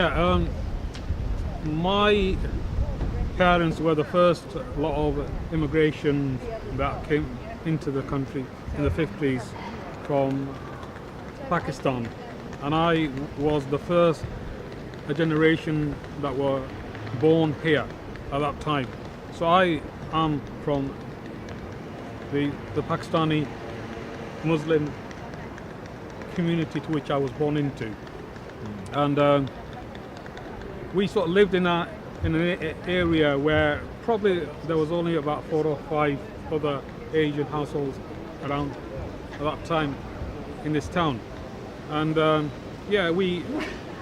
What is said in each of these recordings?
Yeah, my parents were the first lot of immigration that came into the country in the 50s from Pakistan, and I was the first a generation that were born here at that time. So I am from the Pakistani Muslim community to which I was born into, and we sort of lived in an area where probably there was only about 4 or 5 other Asian households around at that time in this town, and yeah, we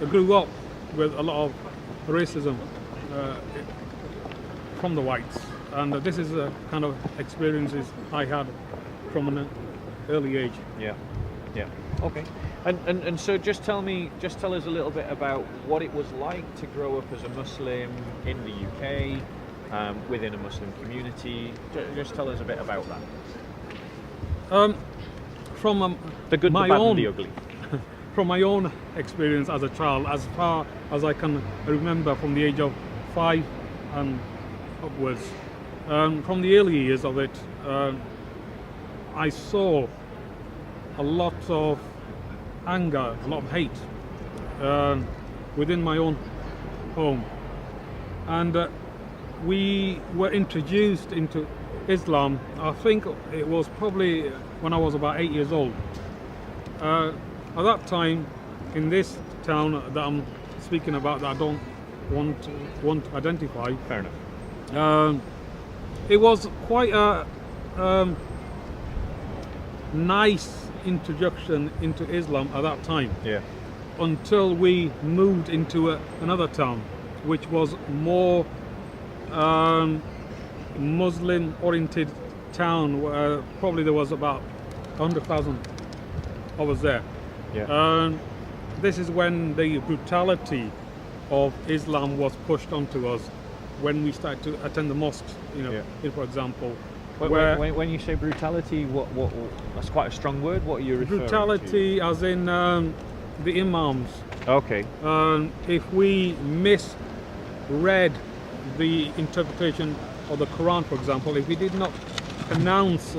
grew up with a lot of racism from the whites, and this is the kind of experiences I had from an early age. Yeah, yeah, okay. And so just tell us a little bit about what it was like to grow up as a Muslim in the UK, within a Muslim community. Just tell us a bit about that. From The good, the my bad, own, and the ugly. from my own experience as a child, as far as I can remember, from the age of 5 and upwards, from the early years of it, I saw a lot of anger, a lot of hate within my own home, and we were introduced into Islam. I think it was probably when I was about 8 years old. At that time, in this town that I'm speaking about, that I don't want to identify. Fair enough. It was quite a nice introduction into Islam at that time. Yeah. Until we moved into another town, which was more Muslim-oriented town, where probably there was about 100,000 of us there. Yeah. This is when the brutality of Islam was pushed onto us when we started to attend the mosques, Yeah. for example. When you say brutality, what that's quite a strong word. What are you referring Brutality as in the imams. to? Okay. If we misread the interpretation of the Quran, for example, if we did not pronounce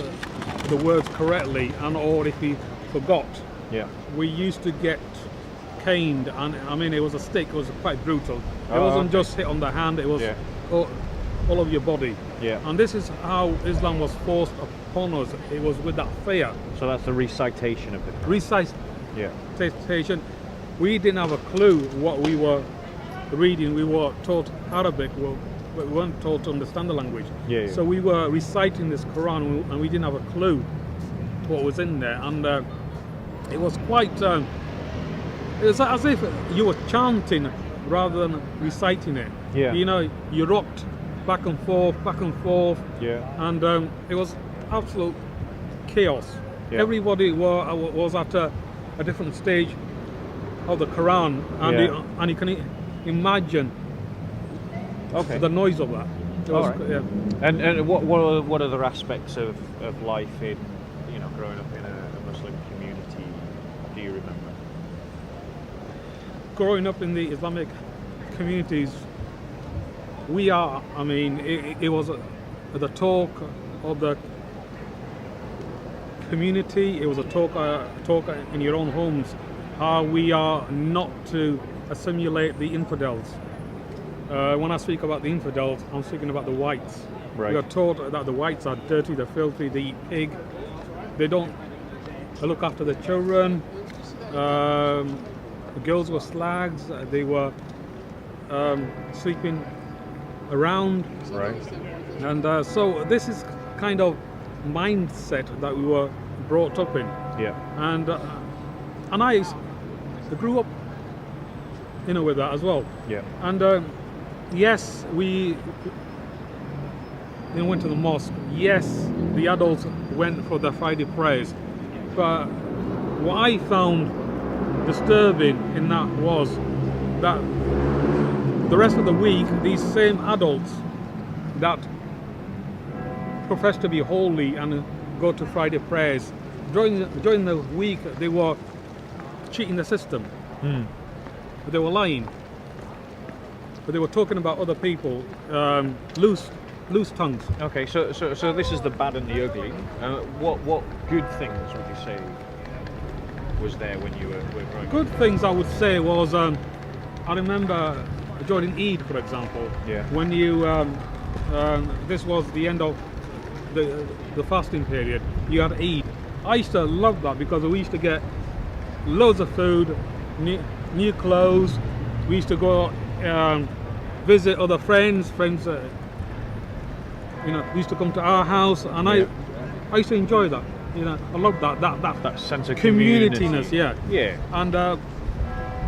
the words correctly, or if we forgot, Yeah. we used to get caned, and I mean it was a stick. It was quite brutal. It Oh, wasn't okay. just hit on the hand. It was Yeah. all of your body. Yeah. And this is how Islam was forced upon us. It was with that fear. So that's the recitation of the Quran. Yeah. Recitation. We didn't have a clue what we were reading. We were taught Arabic. We weren't taught to understand the language. Yeah, yeah. So we were reciting this Quran, and we didn't have a clue what was in there. And it was quite. It was as if you were chanting rather than reciting it. Yeah. You rocked back and forth, Yeah. and it was absolute chaos. Yeah. Everybody was at a different stage of the Quran, and, Yeah. and you can imagine Okay. the noise of that. It was, All right. yeah. And what other aspects of life in growing up in a Muslim community do you remember? Growing up in the Islamic communities, it was the talk of the community. It was a talk in your own homes, how we are not to assimilate the infidels. When I speak about the infidels, I'm speaking about the whites. Right. We are taught that the whites are dirty, they're filthy, they eat pig, they don't look after the children. The girls were slags, they were sleeping around. Right. And so this is kind of mindset that we were brought up in. Yeah. And I grew up, with that as well. Yeah. And yes, we went to the mosque. Yes, the adults went for the Friday prayers. But what I found disturbing in that was that the rest of the week, these same adults that profess to be holy and go to Friday prayers, during the week they were cheating the system. They were lying. but they were talking about other people, loose tongues. Okay, so this is the bad and the ugly. What good things would you say was there when you were growing up? Good things I would say was, I remember during Eid, for example, Yeah. when you, this was the end of the fasting period, you had Eid. I used to love that because we used to get loads of food, new clothes. We used to go visit other friends. Used to come to our house, and Yeah. I used to enjoy that. I love that Sense of communityness. community. Yeah. Yeah. And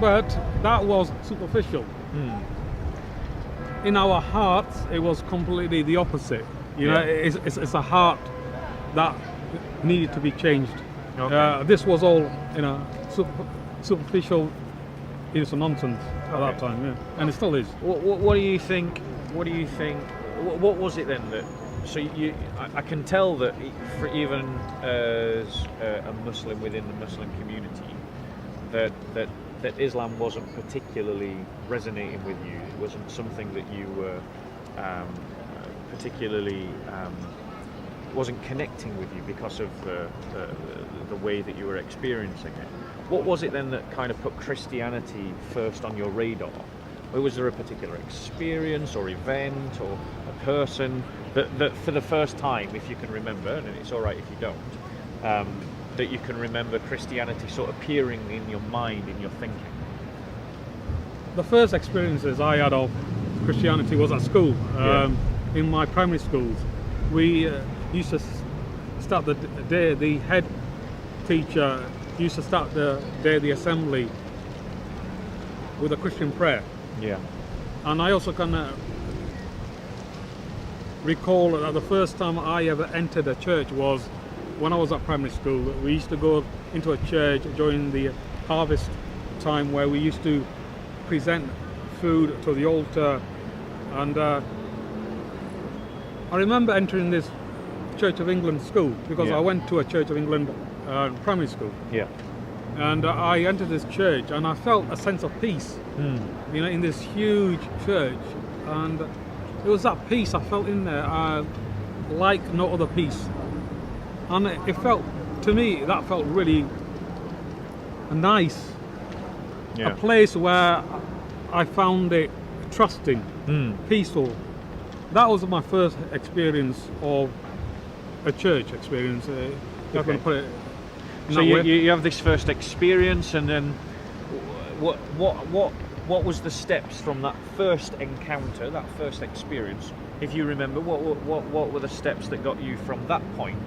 but that was superficial. In our hearts, it was completely the opposite. It's a heart that needed to be changed. Okay. This was all superficial, some nonsense at that time, yeah, and it still is. What do you think? What do you think? What was it then that? So I can tell that for even as a Muslim within the Muslim community, that Islam wasn't particularly resonating with you. It wasn't something that you were particularly wasn't connecting with you because of the way that you were experiencing it. What was it then that kind of put Christianity first on your radar? Or was there a particular experience or event or a person that for the first time, if you can remember, and it's all right if you don't, that you can remember Christianity sort of appearing in your mind, in your thinking? The first experiences I had of Christianity was at school. In my primary schools, we used to start the day, the head teacher used to start the day of the assembly with a Christian prayer. Yeah. And I also can recall that the first time I ever entered a church was when I was at primary school. We used to go into a church during the harvest time where we used to present food to the altar, and I remember entering this Church of England school because Yeah. I went to a Church of England primary school. Yeah. And I entered this church and I felt a sense of peace, in this huge church. And it was that peace I felt in there, like no other peace. And it felt, to me, that felt really nice. Yeah. A place where I found it trusting, peaceful. That was my first experience of a church experience, if you want to put it. So you have this first experience, and then what was the steps from that first encounter, that first experience? If you remember, what were the steps that got you from that point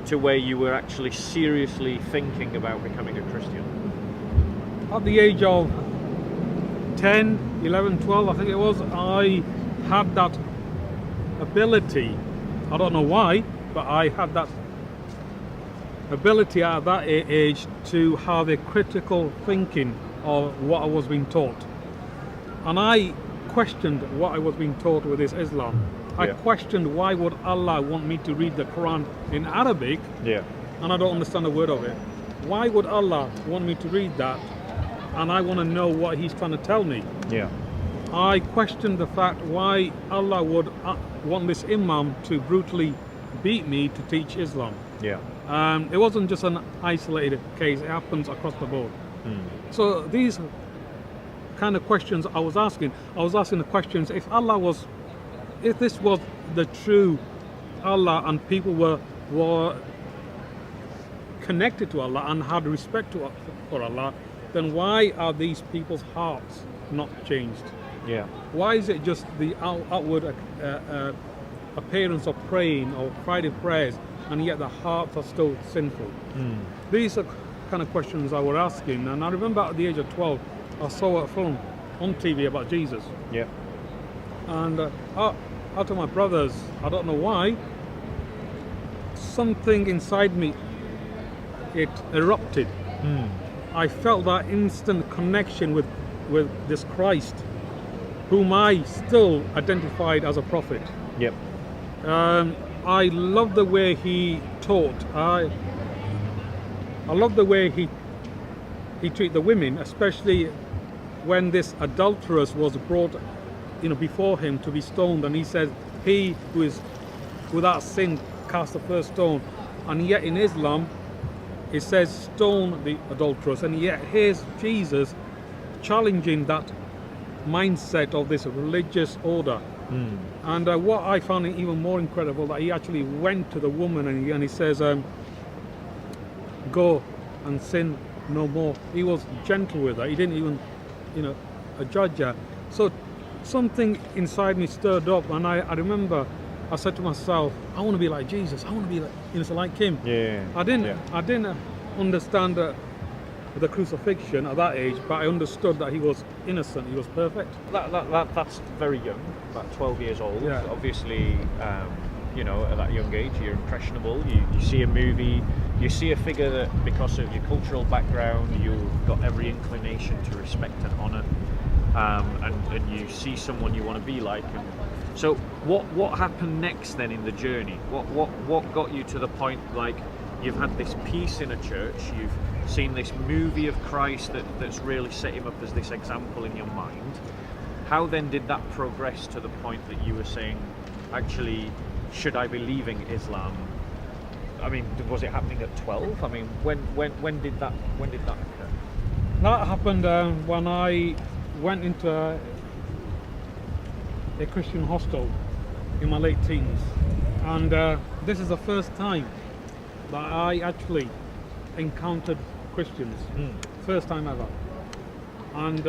to where you were actually seriously thinking about becoming a Christian? At the age of 10, 11, 12, I think it was, I had that ability. I don't know why, but I had that ability at that age to have a critical thinking of what I was being taught. And I questioned what I was being taught with this Islam. I questioned, why would Allah want me to read the Quran in Arabic and I don't understand a word of it? Why would Allah want me to read that and I want to know what He's trying to tell me? I questioned the fact why Allah would want this Imam to brutally beat me to teach Islam. It wasn't just an isolated case, it happens across the board. So these kind of questions I was asking the questions, if this was the true Allah and people were connected to Allah and had respect for Allah, then why are these people's hearts not changed? Why is it just the outward appearance of praying or Friday prayers, and yet the hearts are still sinful? These are kind of questions I was asking, and I remember at the age of 12 I saw a film on TV about Jesus. And out of my brothers, I don't know why, something inside me, it erupted. I felt that instant connection with this Christ, whom I still identified as a prophet. I love the way he taught. I love the way he treated the women, especially when this adulteress was brought before him to be stoned, and he says, "He who is without sin cast the first stone." And yet in Islam, it says, "Stone the adulterous." And yet here's Jesus challenging that mindset of this religious order. And what I found even more incredible, that he actually went to the woman and he says, "Go and sin no more." He was gentle with her. He didn't even, judge her. So something inside me stirred up, and I remember I said to myself, I want to be like Jesus. I want to be like him. Yeah. I didn't understand the crucifixion at that age, but I understood that he was innocent. He was perfect. That's very young, about 12 years old. Yeah. Obviously, at that young age, you're impressionable. You see a movie, you see a figure that, because of your cultural background, you've got every inclination to respect and honour, and you see someone you want to be like. And so, what happened next then in the journey? What got you to the point, like, you've had this peace in a church, you've seen this movie of Christ that's really set him up as this example in your mind. How then did that progress to the point that you were saying, actually, should I be leaving Islam? I mean, was it happening at 12? I mean, when did that occur? That happened when I went into a Christian hostel in my late teens, and this is the first time that I actually encountered Christians. First time ever. And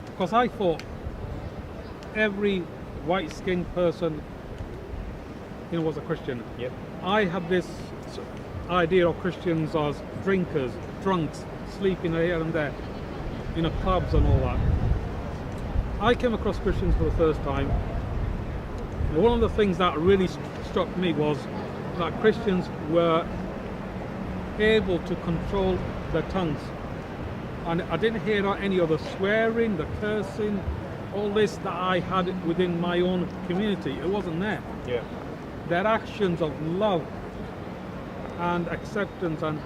because I thought every white-skinned person was a Christian. Yep. I had this idea of Christians as drinkers, drunks, sleeping here and there, clubs and all that. I came across Christians for the first time. And one of the things that really struck me was that Christians were able to control their tongues. And I didn't hear any of the swearing, the cursing, all this that I had within my own community. It wasn't there. Yeah. Their actions of love and acceptance and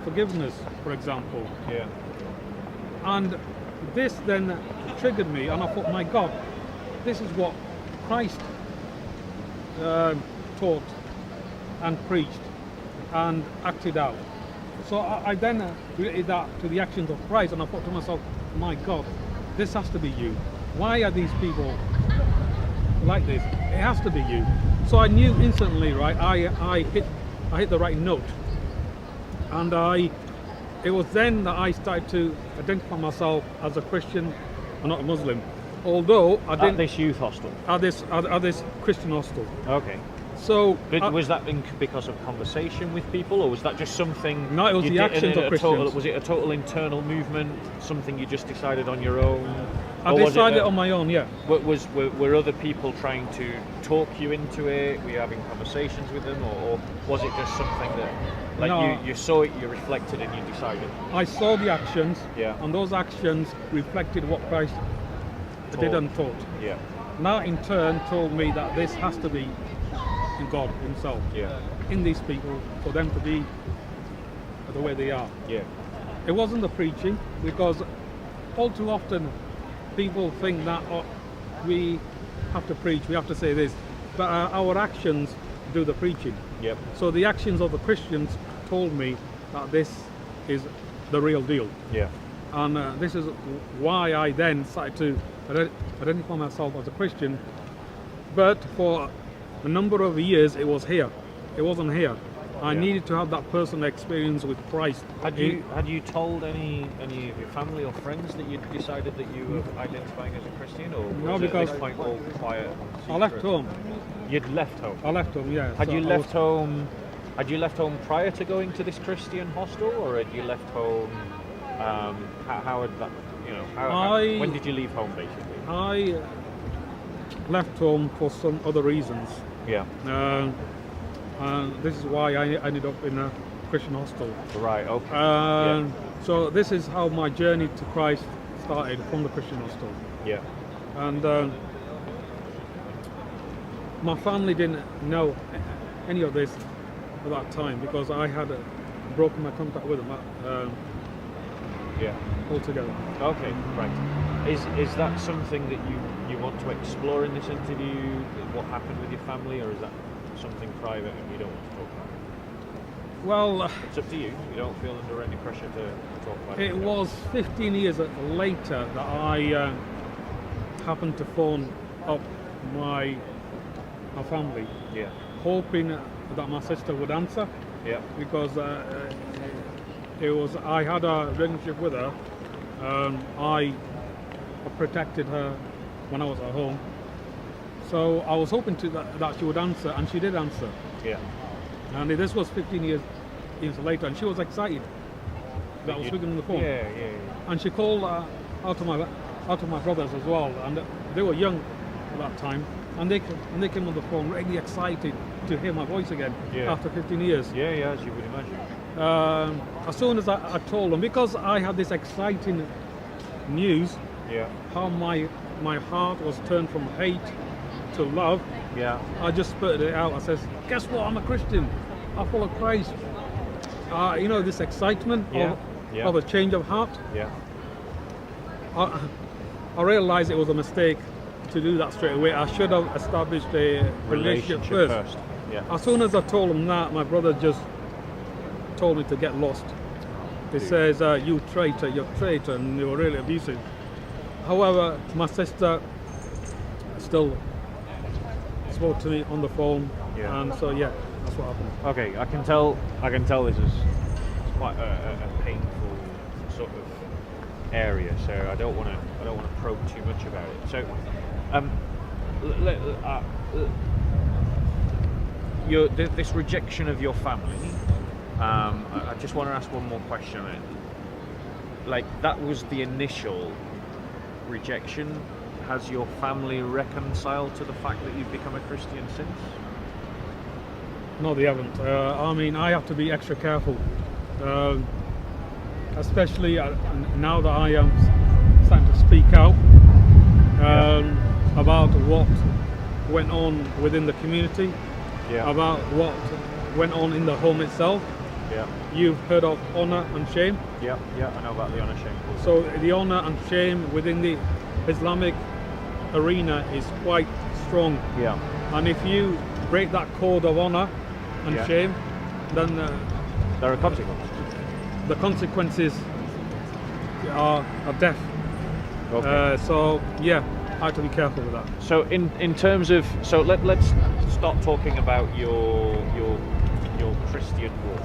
forgiveness, for example. Yeah. And this then triggered me, and I thought, my God, this is what Christ taught and preached and acted out. So I then related that to the actions of Christ, and I thought to myself, my God, this has to be you. Why are these people like this? It has to be you. So I knew instantly, right? I hit the right note, and it was then that I started to identify myself as a Christian and not a Muslim. Although I didn't. At this youth hostel. At this Christian hostel. Okay. So was that because of conversation with people, or was that just something? No, it was the actions of Christians. Was it a total internal movement? Something you just decided on your own? I decided on my own, yeah. Were other people trying to talk you into it? Were you having conversations with them, or was it just something that, like, no, you saw it, you reflected, and you decided? I saw the actions, yeah, and those actions reflected what Christ did and taught. Yeah. Now, in turn, told me that this has to be in God Himself, yeah, in these people, for them to be the way they are. Yeah. It wasn't the preaching, because all too often people think that we have to preach, we have to say this, but our actions do the preaching. Yep. So the actions of the Christians told me that this is the real deal. Yeah. And this is why I then started to identify myself as a Christian. But for a number of years, it was here. It wasn't here. I needed to have that personal experience with Christ. Had you told any of your family or friends that you'd decided that you were identifying as a Christian, or no, was because it at this point all quiet? I left home. You'd left home. I left home, yeah. Had you left home? Had you left home prior to going to this Christian hostel, or had you left home? How had that? When did you leave home, basically? I left home for some other reasons. Yeah. And this is why I ended up in a Christian hostel. Right, okay. So this is how my journey to Christ started, from the Christian hostel. Yeah. And my family didn't know any of this at that time, because I had broken my contact with them altogether. Okay, right. Is that something that you want to explore in this interview? What happened with your family, or is that something private and you don't want to talk about? Well, It's up to you. You don't feel under any pressure to talk about it. it was 15 years later that I happened to phone up my family, Yeah. hoping that my sister would answer, Yeah. because I had a relationship with her. I protected her when I was at home, so I was hoping that she would answer, and she did answer. Yeah. And this was 15 years later, and she was excited that I was speaking on the phone. Yeah. And she called out of my brothers as well, and they were young at that time, and they came on the phone really excited to hear my voice again Yeah. after 15 years. Yeah, as you would imagine. As soon as I told them, because I had this exciting news, Yeah. how my heart was turned from hate to love, Yeah. I just spurted it out. I says, guess what, I'm a Christian, I follow Christ. This excitement Yeah. of a change of heart. Yeah. I realized it was a mistake to do that straight away. I should have established a relationship first. Yeah. As soon as I told him that, my brother just told me to get lost. He says, you're a traitor, and they were really abusive. However, my sister still spoke to me on the phone, Yeah. and so yeah, that's what happened. Okay, I can tell this is quite a painful sort of area, so I don't want to probe too much about it. So, this rejection of your family. I just want to ask one more question on it. Like, that was the initial rejection. Has your family reconciled to the fact that you've become a Christian since? No, they haven't. I have to be extra careful, especially now that I am starting to speak out about what went on within the community, about what went on in the home itself. Yeah. You've heard of honor and shame. Yeah, I know about the honor shame. So the honor and shame within the Islamic arena is quite strong. Yeah. And if you break that code of honor and shame, then there are consequences. the consequences are death. Okay. So yeah, I have to be careful with that. So in terms of, so let's start talking about your Christian walk.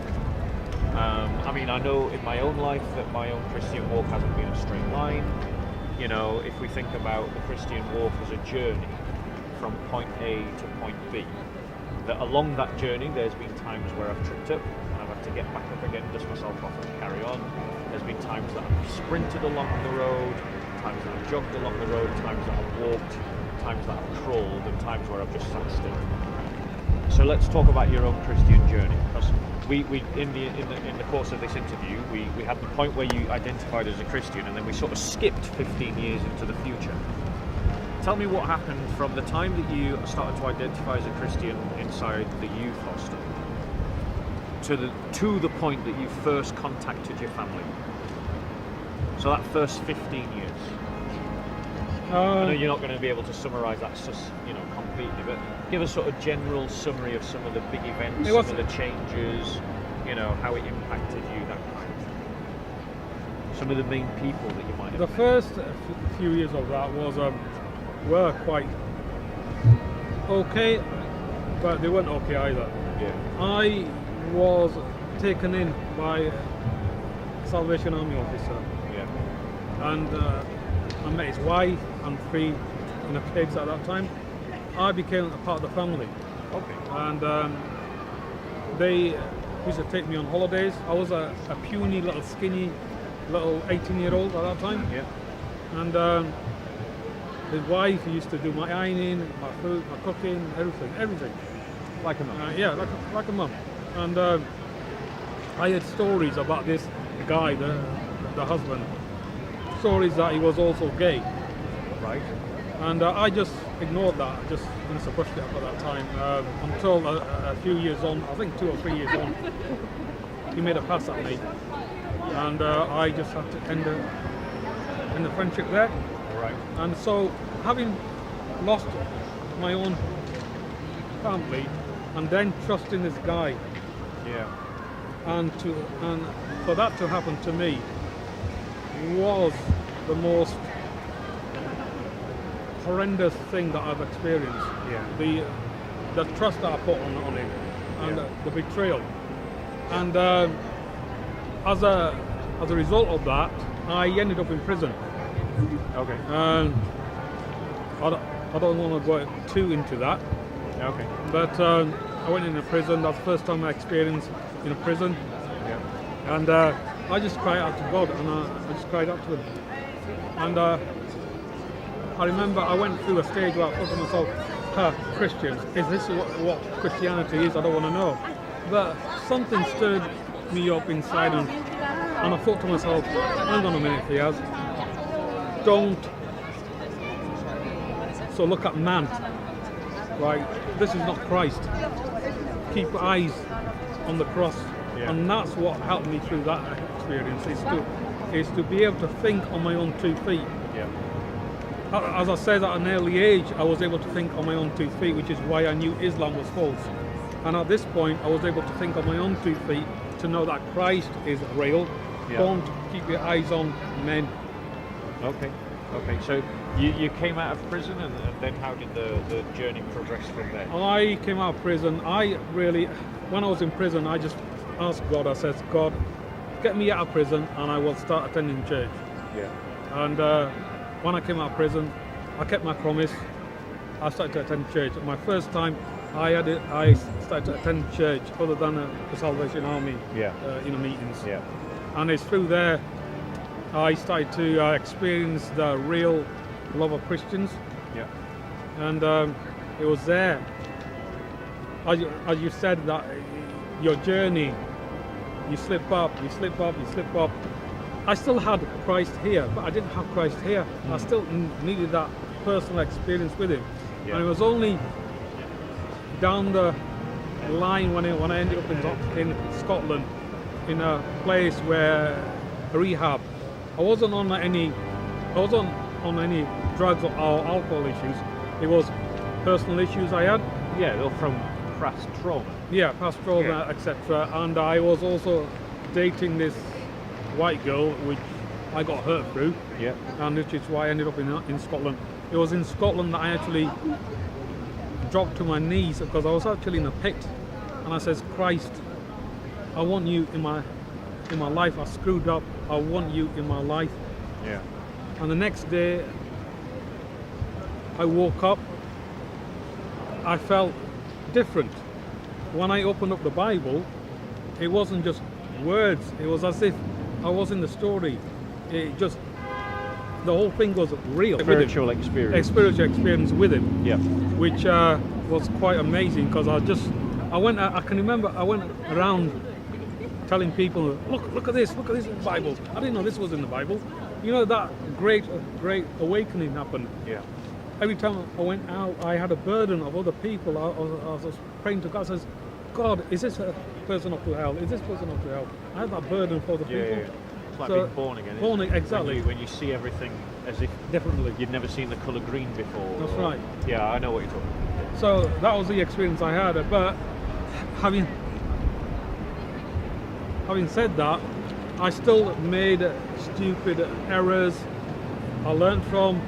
I know in my own life that my own Christian walk hasn't been a straight line. You know, if we think about the Christian walk as a journey from point A to point B, that along that journey there's been times where I've tripped up and I've had to get back up again, dust myself off and carry on. There's been times that I've sprinted along the road, times that I've jogged along the road, times that I've walked, times that I've crawled, and times where I've just sat still. So let's talk about your own Christian journey, because we in the course of this interview we had the point where you identified as a Christian, and then we sort of skipped 15 years into the future. Tell me what happened from the time that you started to identify as a Christian inside the youth hostel to the point that you first contacted your family. So that first 15 years. I know you're not going to be able to summarise that, completely, but give a sort of general summary of some of the big events, some of the changes, how it impacted you, that kind of thing. Some of the main people that you might have The met. first few years of that were quite okay, but they weren't okay either. Yeah. I was taken in by a Salvation Army officer, Yeah. and I met his wife and 3 kids at that time. I became a part of the family, Okay. and they used to take me on holidays. I was a puny little skinny little 18-year-old at that time, Yeah. and his wife used to do my ironing, my food, my cooking, everything. Like a mum. Like a mum. And I heard stories about this guy, the husband, stories that he was also gay. Right. And I just ignored that, just brushed it up at that time, until a few years on, I think 2 or 3 years on, he made a pass at me. And I just had to end the friendship there. All right. And so, having lost my own family, and then trusting this guy, Yeah. and for that to happen to me was the most horrendous thing that I've experienced. Yeah. The trust that I put on him, and the betrayal, and as a result of that, I ended up in prison. Okay. And I don't want to go too into that, Okay. but I went into prison. That's the first time I experienced in a prison, Yeah. and I just cried out to God, and I just cried out to Him. And I remember I went through a stage where I thought to myself, Christians, is this what Christianity is? I don't want to know. But something stirred me up inside, and I thought to myself, hang on a minute, Fiaz, don't so look at man, right? This is not Christ. Keep eyes on the cross. Yeah. And that's what helped me through that experience, is to be able to think on my own 2 feet. Yeah. As I said, at an early age, I was able to think on my own 2 feet, which is why I knew Islam was false. And at this point, I was able to think on my own 2 feet to know that Christ is real. Yeah. Don't keep your eyes on men. Okay. Okay. So you came out of prison, and then how did the journey progress from there? I came out of prison. When I was in prison, I just asked God. I said, God, get me out of prison, and I will start attending church. Yeah. And when I came out of prison, I kept my promise. I started to attend church. My first time I started to attend church, other than the Salvation Army Yeah. Meetings. Yeah. And it's through there I started to experience the real love of Christians. Yeah. And it was there, as you said, that your journey, you slip up, you slip up, you slip up. I still had Christ here, but I didn't have Christ here. I still needed that personal experience with Him. Yeah. And it was only down the line when I ended up in Scotland, in a place where rehab. I wasn't on any drugs or alcohol issues. It was personal issues I had. Yeah. They're from past trauma. Yeah, past trauma, Yeah. etc. And I was also dating this white girl, which I got hurt through, Yeah. and which is why I ended up in Scotland. It was in Scotland that I actually dropped to my knees, because I was actually in a pit, and I says, Christ, I want you in my life. I screwed up. I want you in my life. Yeah. And the next day, I woke up. I felt different. When I opened up the Bible, it wasn't just words. It was as if I was in the story. The whole thing was real. Spiritual with him. experience. A spiritual experience with him, Yeah. which was quite amazing, because I can remember I went around telling people, look at this Bible. I didn't know this was in the Bible. You know, that great awakening happened. Yeah. Every time I went out, I had a burden of other people. I was praying to God. I says, God, is this a person up to hell? Is this person up to hell? I had that burden for the Yeah. people. Yeah. It's like So, being born again. born isn't it? exactly. When you see everything as if Definitely. you'd never seen the colour green before. That's or- right. Yeah, I know what you're talking about. So that was the experience I had. But having said that, I still made stupid errors. I learned from.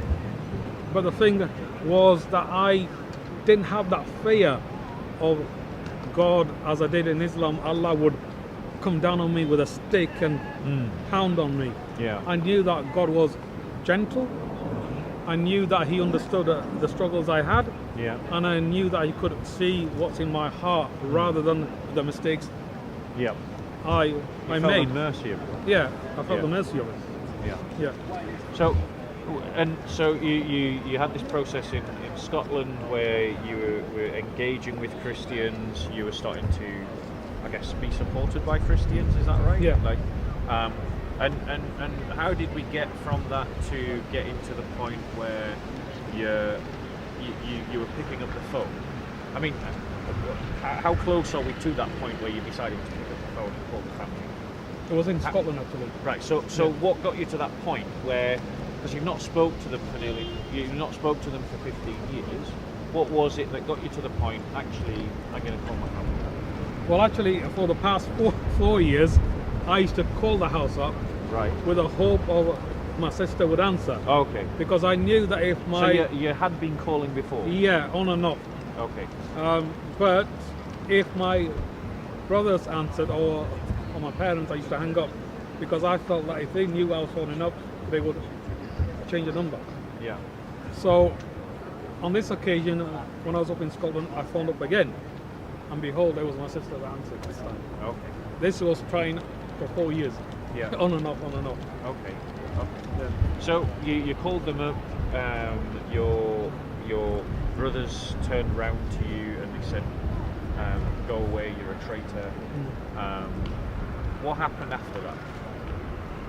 But the thing was that I didn't have that fear of God as I did in Islam. Allah would come down on me with a stick and pound on me. Yeah. I knew that God was gentle. I knew that He understood the struggles I had. Yeah. And I knew that He could see what's in my heart rather than the mistakes Yeah. I You felt made. the mercy of it. Yeah, I felt Yeah. the mercy of it. Yeah. Yeah. So you had this process in Scotland where you were engaging with Christians. You were starting to, I guess, be supported by Christians. Is that right? Yeah. Like, and how did we get from that to getting to the point where you were picking up the phone? I mean, how close are we to that point where you decided to pick up the phone and call the family? It was in Scotland actually. Right. So Yeah. what got you to that point where because you've not spoke to them for you've not spoke to them for 15 years. What was it that got you to the point, actually, I'm going to call Mohammed? Well, actually, for the past 4 years, I used to call the house up Right. with the hope of my sister would answer. Okay. Because I knew that if my... So you had been calling before? Yeah, on and off. Okay. But if my brothers answered or my parents, I used to hang up because I felt that if they knew I was phoning up, they would change the number. Yeah. So on this occasion, when I was up in Scotland, I phoned up again, and behold, there was my sister that answered this time. Okay. This was trying for 4 years. Yeah. On and off, on and off. Okay. Yeah. So you called them up. Your brothers turned round to you and they said, "Go away, you're a traitor." What happened after that?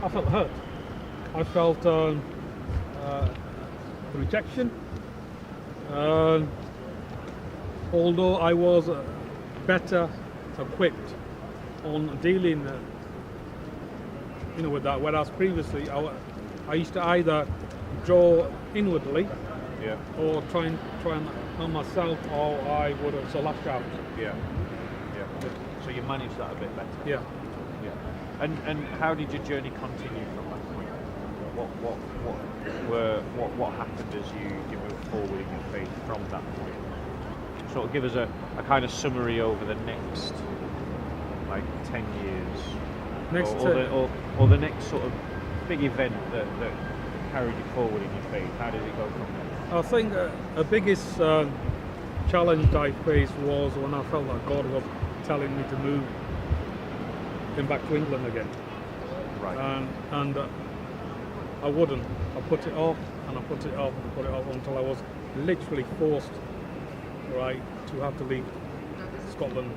I felt hurt. I felt rejection. Although I was better equipped on dealing, with that, whereas previously I used to either draw inwardly, Yeah. or try and harm myself, or I would have lash out. Yeah. Yeah. So you managed that a bit better. Yeah. Yeah. And how did your journey continue from that point? What happened as you moved forward in your faith from that point? Sort of give us a kind of summary over the next 10 years. Or the next sort of big event that carried you forward in your faith. How did it go from there? I think the biggest challenge I faced was when I felt that God was telling me to move him back to England again. Right. And I wouldn't. I put it off and I put it off and put it off until I was literally forced, to have to leave Scotland.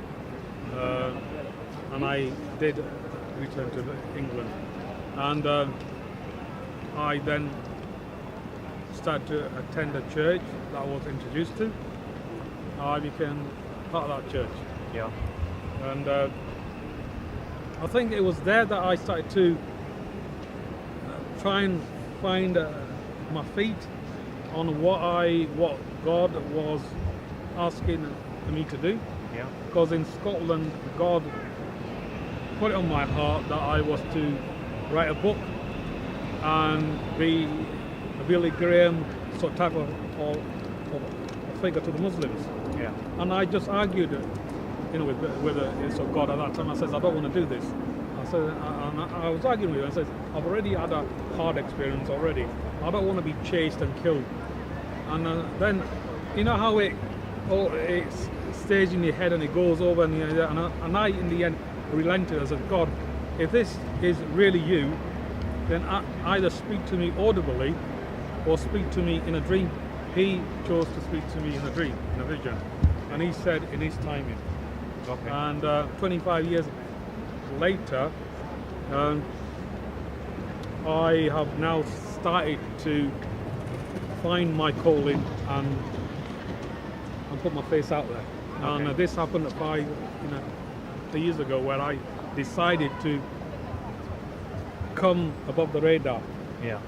And I did return to England. And I then started to attend a church that I was introduced to. I became part of that church. Yeah. And I think it was there that I started to try and find my feet on what God was asking me to do. Yeah. Because in Scotland, God put it on my heart that I was to write a book and be a Billy Graham sort of type of figure to the Muslims. Yeah. And I just argued, with the God at that time. I says, I don't want to do this. I said, and I was arguing with him. I said, I've already had a hard experience already. I don't want to be chased and killed. And then, you know how it stays in your head and it goes over, and I in the end relented. I said, God, if this is really you, then either speak to me audibly or speak to me in a dream. He chose to speak to me in a dream, in a vision, and he said in his timing. Okay. And 25 years later, I have now started to find my calling and put my face out there. Okay. And this happened 5 years ago, where I decided to come above the radar. Yeah.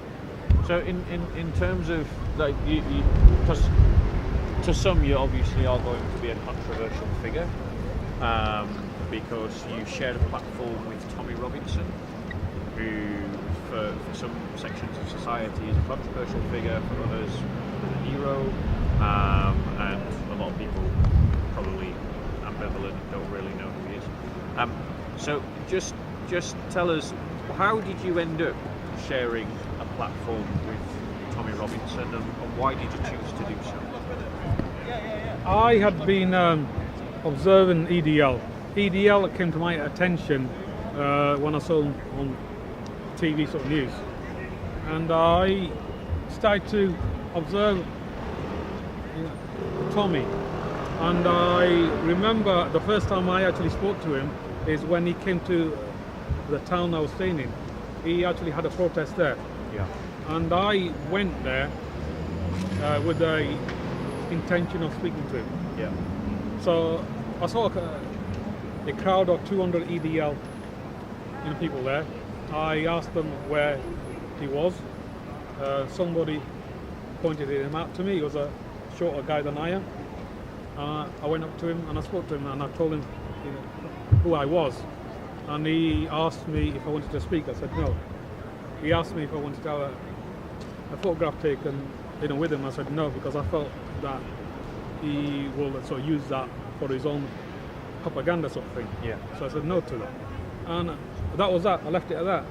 So in terms of you because to some you obviously are going to be a controversial figure, because you shared a platform with Tommy Robinson, who for some sections of society is a controversial figure, for others is a hero, and a lot of people probably ambivalent, don't really know who he is. So just tell us, how did you end up sharing a platform with Tommy Robinson, and why did you choose to do so? I had been observing EDL. EDL came to my attention when I saw him on TV sort of news, and I started to observe Tommy. And I remember the first time I actually spoke to him is when he came to the town I was staying in. He actually had a protest there. Yeah. And I went there with the intention of speaking to him. Yeah. So I saw a crowd of 200 EDL people there. I asked them where he was, somebody pointed him out to me. He was a shorter guy than I am. I went up to him and I spoke to him and I told him, you know, who I was. And he asked me if I wanted to speak. I said no. He asked me if I wanted to have a photograph taken, you know, with him. I said no, because I felt that he will sort of use that for his own propaganda sort of thing. Yeah. So I said no to that. And that was that. I left it at that.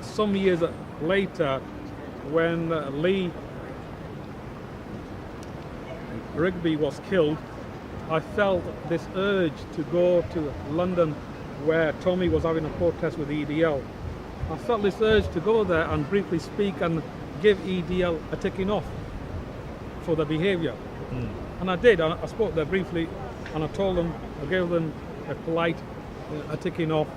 Some years later, when Lee Rigby was killed, I felt this urge to go to London where Tommy was having a protest with EDL. I felt this urge to go there and briefly speak and give EDL a ticking off for their behaviour. And I did. I spoke there briefly and I told them, I gave them a polite a ticking off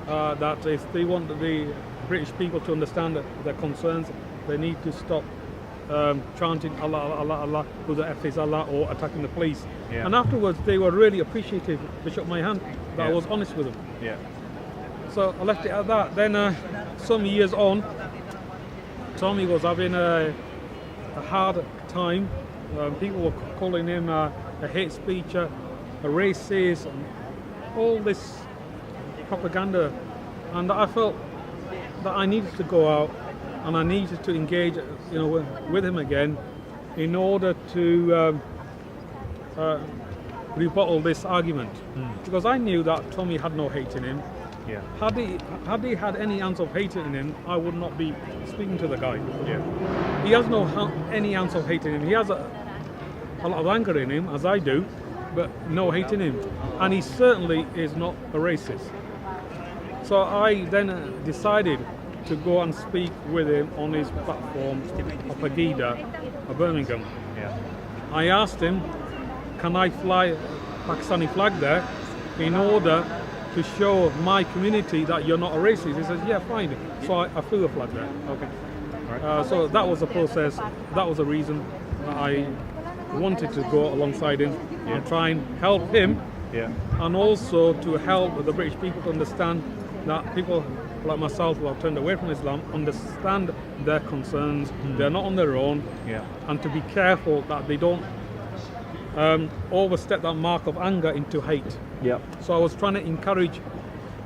that if they want the British people to understand their concerns, they need to stop chanting Allah, Allah, Allah, who the F is Allah, or attacking the police. Yeah. And afterwards they were really appreciative. They shook my hand that I was honest with them. Yeah. So I left it at that. Then some years on, Tommy was having a hard time. People were calling him a hate speech, a racist, and all this propaganda. And I felt that I needed to go out and I needed to engage, you know, with him again in order to rebuttal this argument. Because I knew that Tommy had no hate in him. Yeah. Had he had any ounce of hate in him, I would not be speaking to the guy. Yeah. He has no any ounce of hate in him. He has a lot of anger in him, as I do, but no hate in him. And he certainly is not a racist. So I then decided to go and speak with him on his platform of Pegida of Birmingham. Yeah. I asked him, can I fly a Pakistani flag there in order to show my community that you're not a racist? He says, yeah, fine. So I flew the flag there. Okay. Right. So that was the process. That was the reason that I wanted to go alongside him and try and help him, and also to help the British people to understand that people like myself who have turned away from Islam understand their concerns. They're not on their own, and to be careful that they don't overstep that mark of anger into hate. Yeah. So I was trying to encourage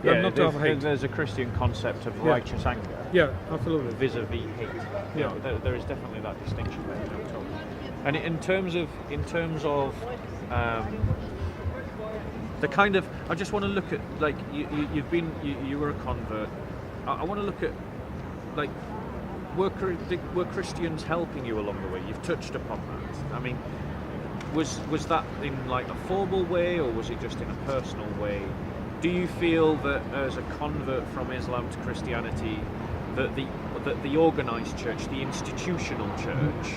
them not to have hate. There's a Christian concept of righteous anger. Yeah, absolutely. Vis-a-vis hate. Yeah. There is definitely that distinction there. Totally. And in terms of the kind of, I just want to look at, like, you were a convert. I want to look at, like, were Christians helping you along the way? You've touched upon that. I mean, was that in like a formal way, or was it just in a personal way? Do you feel that as a convert from Islam to Christianity, that the organised church, the institutional church,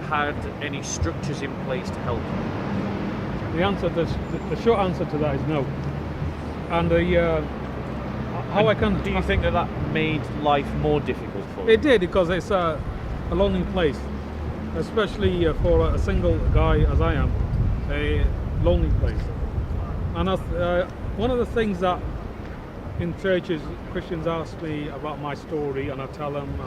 had any structures in place to help you? The short answer to that is no. And how I can. Do you think that made life more difficult for you? It did, because it's a lonely place, especially for a single guy as I am, a lonely place. And one of the things that in churches Christians ask me about my story, and I tell them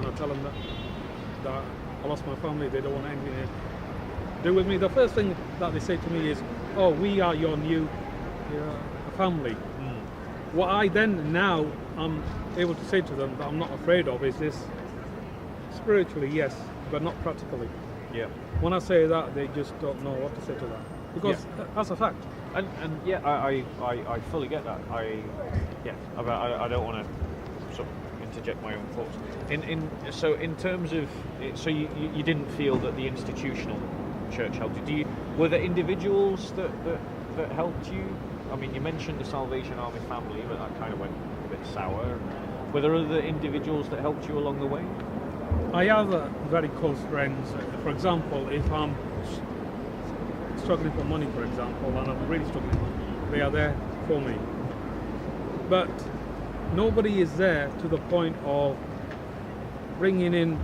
that I lost my family, they don't want anything to do with me. The first thing that they say to me is, "Oh, we are your new family." What I then now am able to say to them that I'm not afraid of is this: spiritually, yes, but not practically. Yeah. When I say that, they just don't know what to say to that, because that's a fact. And yeah, I fully get that. I don't want to sort of interject my own thoughts. So in terms of, so you didn't feel that the institutional church helped you? Were there individuals that helped you? I mean, you mentioned the Salvation Army family, but that kind of went a bit sour. Were there other individuals that helped you along the way? I have very close friends. For example, if I'm struggling for money, for example, and I'm really struggling, they are there for me. But nobody is there to the point of bringing in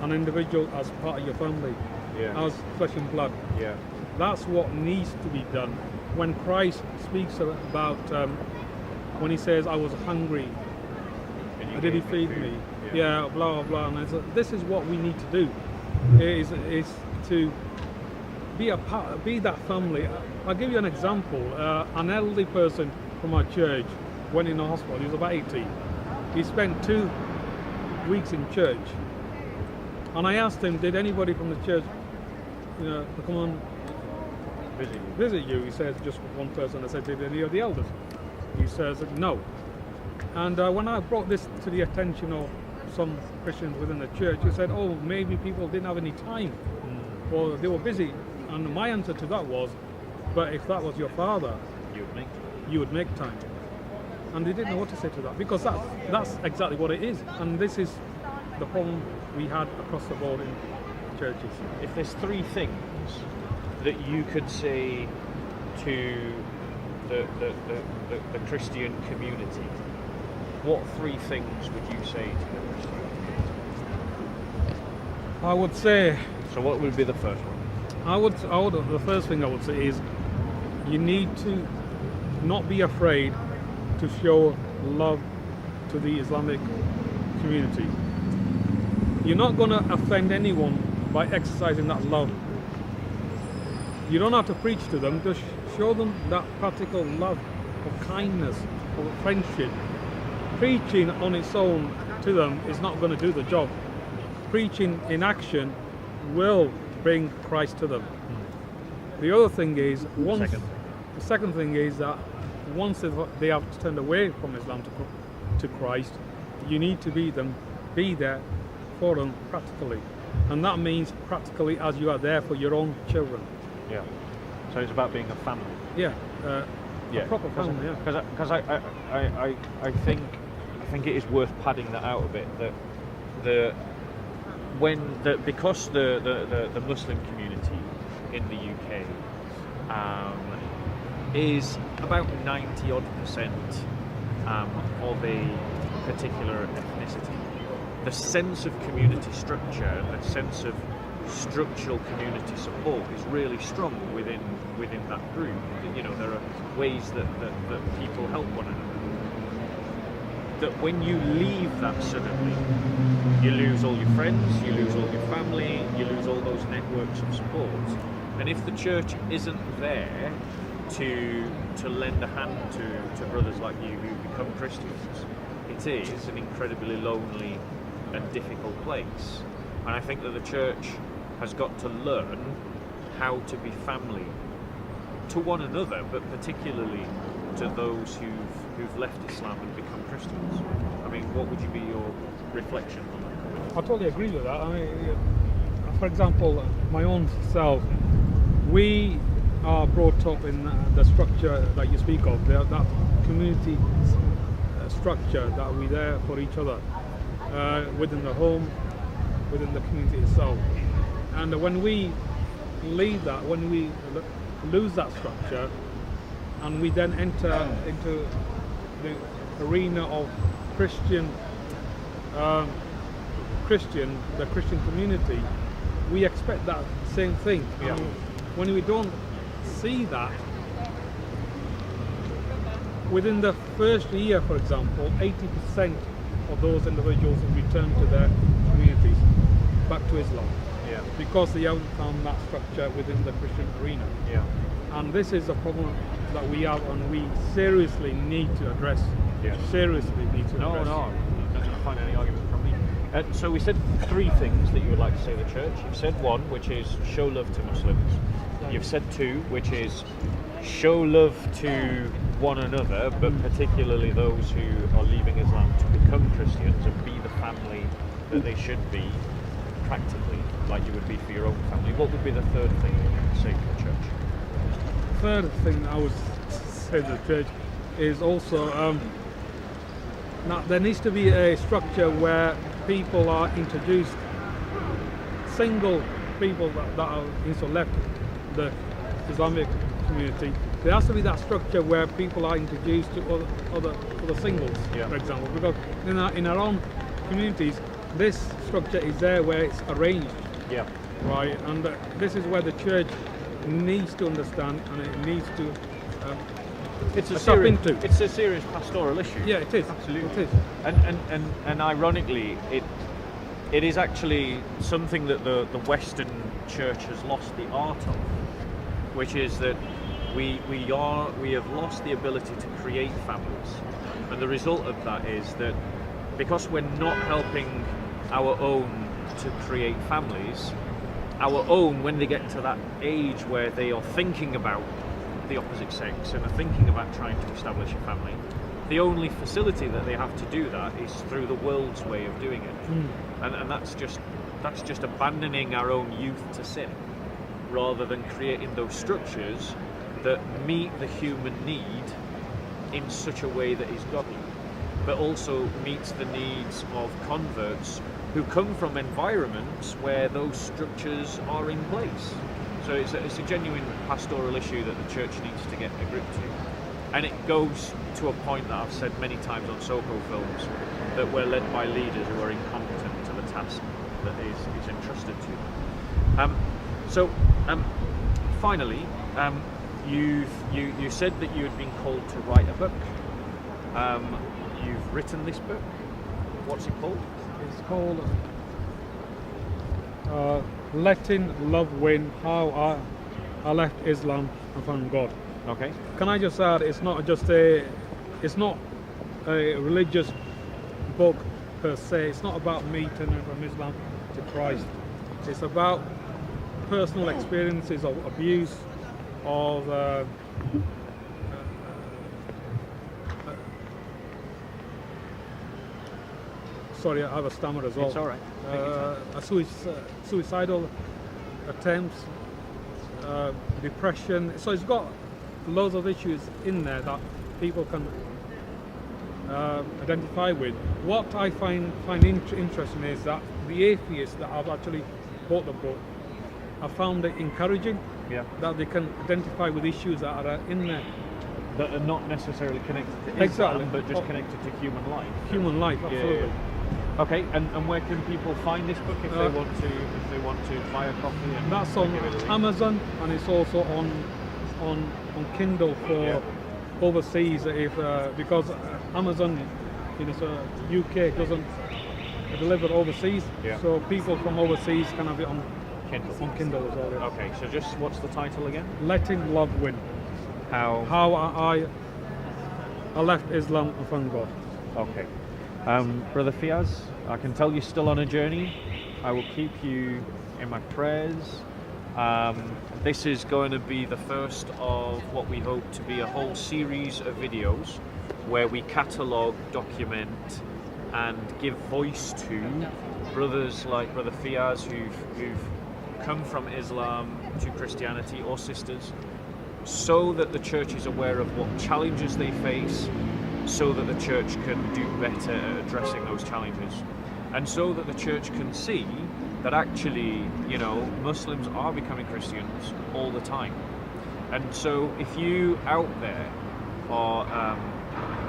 an individual as part of your family, as flesh and blood. Yeah. That's what needs to be done. When Christ speaks about, when he says, "I was hungry Did he feed me? Yeah, blah, blah, blah. And I said, this is what we need to do, is to be be that family. I'll give you an example. An elderly person from our church went in a hospital. He was about 80. He spent 2 weeks in church. And I asked him, did anybody from the church, come on, visit you? He says, just one person. I said, did any of the elders? He says, no. And when I brought this to the attention of some Christians within the church, he said, oh, maybe people didn't have any time, or they were busy. And my answer to that was, but if that was your father, you would make time. And they didn't know what to say to that, because that's exactly what it is. And this is the problem we had across the board in churches. If there's 3 things that you could say to the Christian community, what 3 things would you say to the Christian community? I would say. So what would be the first one? The first thing I would say is, you need to not be afraid to show love to the Islamic community. You're not going to offend anyone by exercising that love. You don't have to preach to them, just show them that practical love, of kindness, of friendship. Preaching on its own to them is not going to do the job. Preaching in action will bring Christ to them. The other thing is, the second thing is that once they have turned away from Islam to Christ, you need to be there for them practically. And that means practically as you are there for your own children. Yeah. So it's about being a family. Yeah. A proper family. Yeah. Because I think it is worth padding that out a bit. Because the Muslim community in the UK is about 90% of a particular ethnicity. The sense of community structure, the sense of structural community support is really strong within that group. There are ways that people help one another. That when you leave that suddenly, you lose all your friends, you lose all your family, you lose all those networks of support. And if the church isn't there to lend a hand to brothers like you who become Christians, it is an incredibly lonely and difficult place. And I think that the church has got to learn how to be family to one another, but particularly to those who've left Islam and become Christians. I mean, what would be your reflection on that? I totally agree with that. For example, my own self, we are brought up in the structure that you speak of, that community structure that we're there for each other within the home, within the community itself. And when we leave that, when we lose that structure, and we then enter into the arena of the Christian community, we expect that same thing. Yeah. And when we don't see that, within the first year, for example, 80% of those individuals return to their communities, back to Islam. Yeah. Because they haven't found that structure within the Christian arena. Yeah. And this is a problem that we have, and we seriously need to address. Yeah. Seriously need to address. No, I'm not going to find any argument from me. So we said 3 things that you would like to say to the church. You've said 1, which is show love to Muslims. You've said 2, which is show love to one another, but particularly those who are leaving Islam to become Christians, and be the family that they should be, practically, like you would be for your own family. What would be the 3rd thing that you would say to the church? Third thing I would say to the church is also now there needs to be a structure where people are introduced, single people that are left the Islamic community. There has to be that structure where people are introduced to other singles, for example, because in our own communities, this structure is there where it's arranged, right? And this is where the church needs to understand, and it needs to It's a tap serious, into. it's a serious pastoral issue. Yeah, it is. Absolutely. It is. And ironically, it is actually something that the Western Church has lost the art of, which is that we have lost the ability to create families, and the result of that is that because we're not helping our own to create families, our own, when they get to that age where they are thinking about the opposite sex and are thinking about trying to establish a family, the only facility that they have to do that is through the world's way of doing it. And that's just abandoning our own youth to sin, rather than creating those structures that meet the human need in such a way that is godly, but also meets the needs of converts who come from environments where those structures are in place. So it's a genuine pastoral issue that the church needs to get a grip to. And it goes to a point that I've said many times on Soho films, that we're led by leaders who are incompetent to the task that is entrusted to them. Finally, you said that you had been called to write a book. You've written this book. What's it called? It's called Letting Love Win, How I Left Islam and Found God. Okay. Can I just add, it's not a religious book per se. It's not about me turning from Islam to Christ. It's about personal experiences of abuse, of sorry, I have a stammer as well. It's all right. Suicidal attempts, depression. So it's got loads of issues in there that people can identify with. What I find interesting is that the atheists that have actually bought the book, I found it encouraging. Yeah. That they can identify with issues that are in there. That are not necessarily connected to Islam, Exactly. but just connected to human life. Human life, absolutely. Yeah. Okay, and where can people find this book if they want to buy a copy? And That's on Amazon, and it's also on Kindle for overseas. Because Amazon in UK doesn't deliver overseas, so people from overseas can have it on Kindle as well. Yeah. Okay, so just what's the title again? Letting Love Win. How I left Islam and found God. Okay. Brother Fiaz, I can tell you're still on a journey. I will keep you in my prayers. This is going to be the first of what we hope to be a whole series of videos where we catalogue, document and give voice to brothers like Brother Fiaz who've come from Islam to Christianity, or sisters, so that the church is aware of what challenges they face, so that the church can do better at addressing those challenges, and so that the church can see that actually, Muslims are becoming Christians all the time. And so if you out there are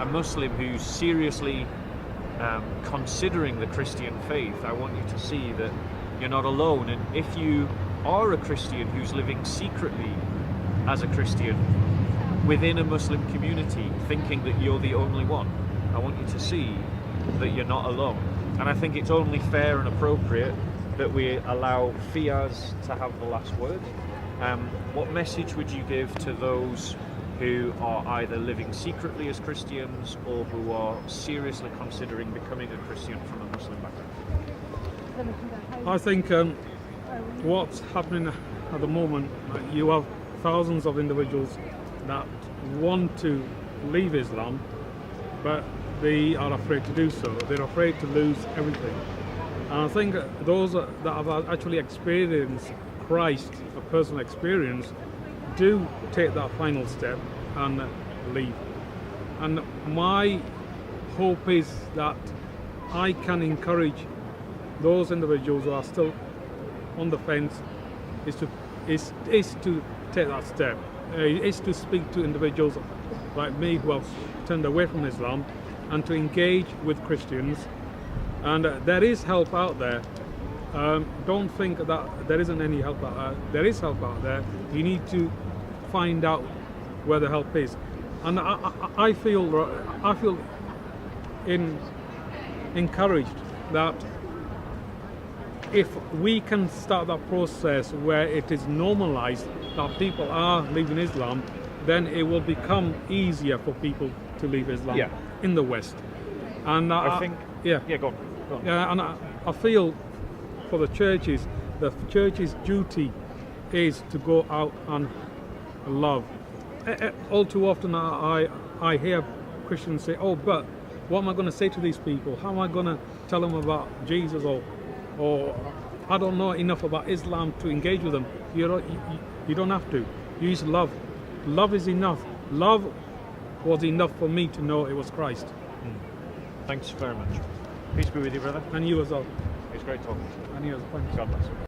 a Muslim who's seriously considering the Christian faith, I want you to see that you're not alone. And if you are a Christian who's living secretly as a Christian within a Muslim community, thinking that you're the only one, I want you to see that you're not alone. And I think it's only fair and appropriate that we allow Fiaz to have the last word. What message would you give to those who are either living secretly as Christians or who are seriously considering becoming a Christian from a Muslim background? I think what's happening at the moment, you have thousands of individuals that want to leave Islam, but they are afraid to do so. They're afraid to lose everything. And I think those that have actually experienced Christ, a personal experience, do take that final step and leave. And my hope is that I can encourage those individuals who are still on the fence is to take that step. Is to speak to individuals like me who have turned away from Islam and to engage with Christians. And there is help out there. Don't think that there isn't any help out there. There is help out there. You need to find out where the help is. And I feel encouraged that if we can start that process where it is normalized that people are leaving Islam, then it will become easier for people to leave Islam in the West. And I think, yeah, go on. yeah, and I feel for the churches duty is to go out and love. All too often I hear Christians say, "Oh, but what am I going to say to these people? How am I going to tell them about Jesus, or I don't know enough about Islam to engage with them?" You don't have to. Use love. Love is enough. Love was enough for me to know it was Christ. Thanks very much. Peace be with you, brother. And you as well. It's great talking to you. And you as well. God bless.